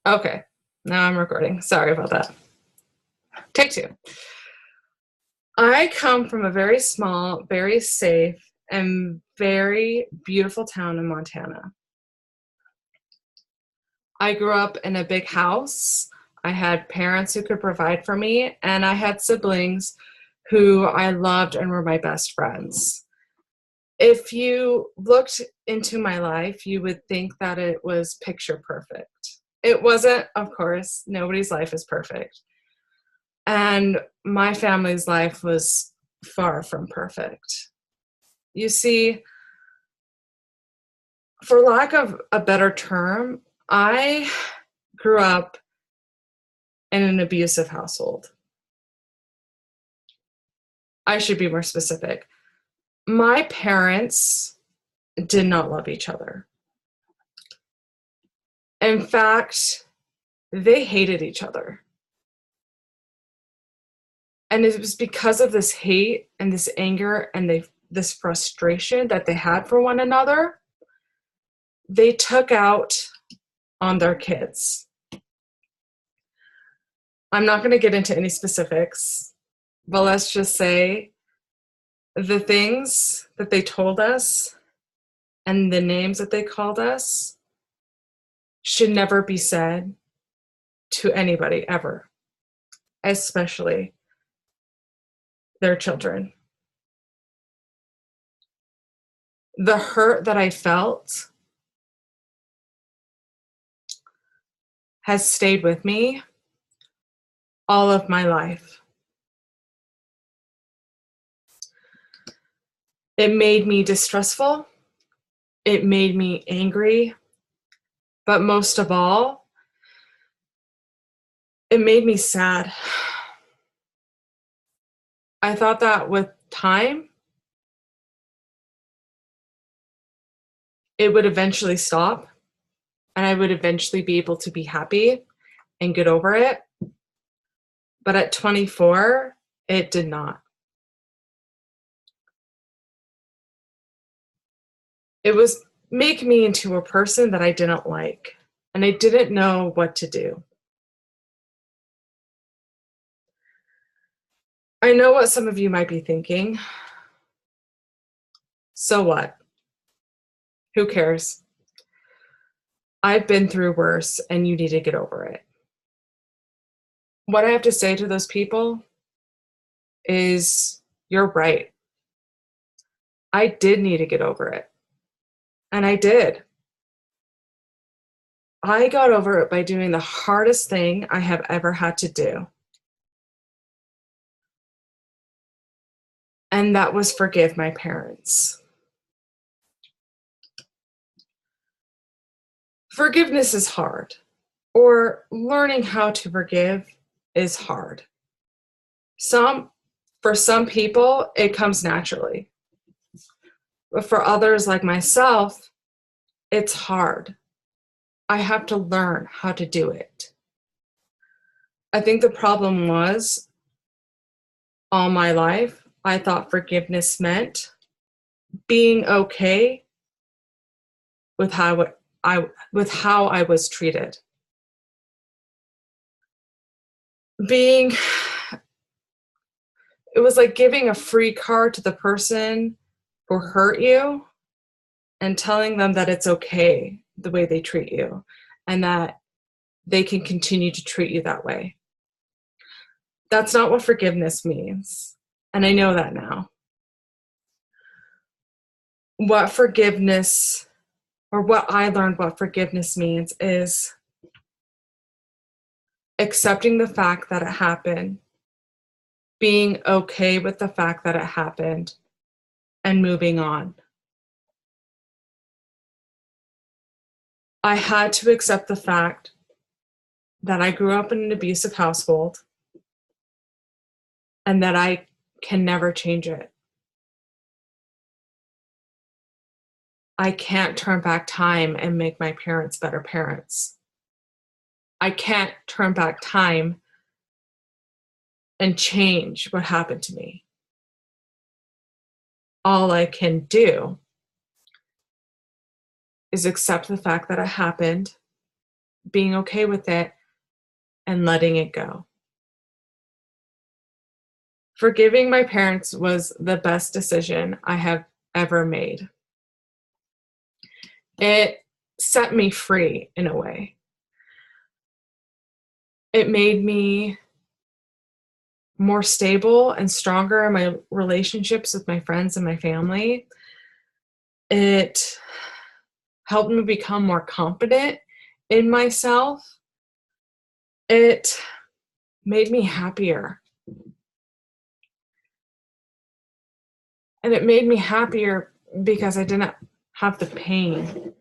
Okay, now I'm recording. Sorry about that. Take two. I come from a very small, very safe, and very beautiful town in Montana. I grew up in a big house. I had parents who could provide for me, and I had siblings who I loved and were my best friends. If you looked into my life, you would think that it was picture perfect. It wasn't, of course. Nobody's life is perfect. And my family's life was far from perfect. You see, for lack of a better term, I grew up in an abusive household. I should be more specific. My parents did not love each other. In fact, they hated each other. And it was because of this hate and this anger and this frustration that they had for one another, they took out on their kids. I'm not going to get into any specifics, but let's just say the things that they told us and the names that they called us should never be said to anybody ever, especially their children. The hurt that I felt has stayed with me all of my life. It made me distrustful. It made me angry. But most of all, it made me sad. I thought that with time, it would eventually stop and I would eventually be able to be happy and get over it. But at 24, it did not. It was make me into a person that I didn't like, and I didn't know what to do. I know what some of you might be thinking. So what? Who cares? I've been through worse, and you need to get over it. What I have to say to those people is, you're right. I did need to get over it. And I did. I got over it by doing the hardest thing I have ever had to do. And that was forgive my parents. Forgiveness is hard, or learning how to forgive is hard. For some people, it comes naturally. But for others like myself, it's hard. I have to learn how to do it. I think the problem was all my life, I thought forgiveness meant being okay with how I was treated. It was like giving a free card to the person who hurt you and telling them that it's okay the way they treat you and that they can continue to treat you that way. That's not what forgiveness means. And I know that now. What I learned what forgiveness means is accepting the fact that it happened, being okay with the fact that it happened, and moving on. I had to accept the fact that I grew up in an abusive household and that I can never change it. I can't turn back time and make my parents better parents. I can't turn back time and change what happened to me. All I can do is accept the fact that it happened being okay with it, and letting it go. Forgiving my parents was the best decision I have ever made. It set me free in a way. It made me more stable and stronger in my relationships with my friends and my family. It helped me become more confident in myself. It made me happier. And it made me happier because I didn't have the pain.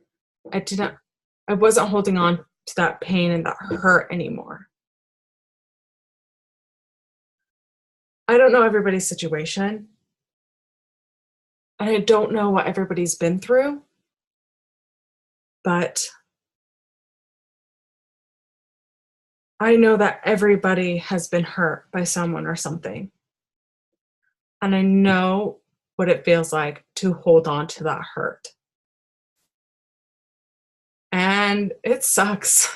I wasn't holding on to that pain and that hurt anymore. I don't know everybody's situation, and I don't know what everybody's been through, but I know that everybody has been hurt by someone or something. And I know what it feels like to hold on to that hurt. And it sucks.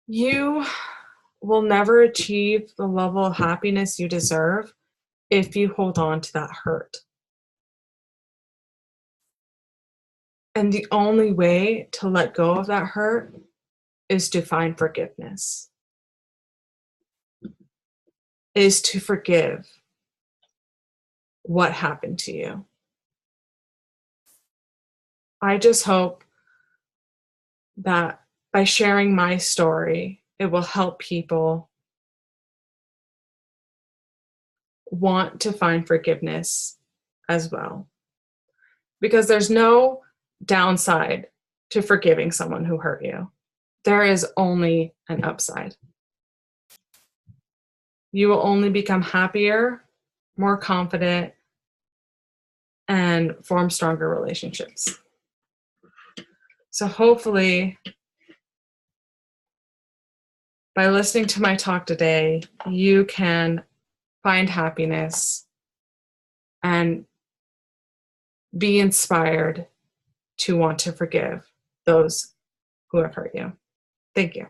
You will never achieve the level of happiness you deserve if you hold on to that hurt. And the only way to let go of that hurt is to find forgiveness, is to forgive what happened to you. I just hope that by sharing my story, it will help people want to find forgiveness as well. Because there's no downside to forgiving someone who hurt you. There is only an upside. You will only become happier, more confident, and form stronger relationships. So hopefully, by listening to my talk today, you can find happiness and be inspired to want to forgive those who have hurt you. Thank you.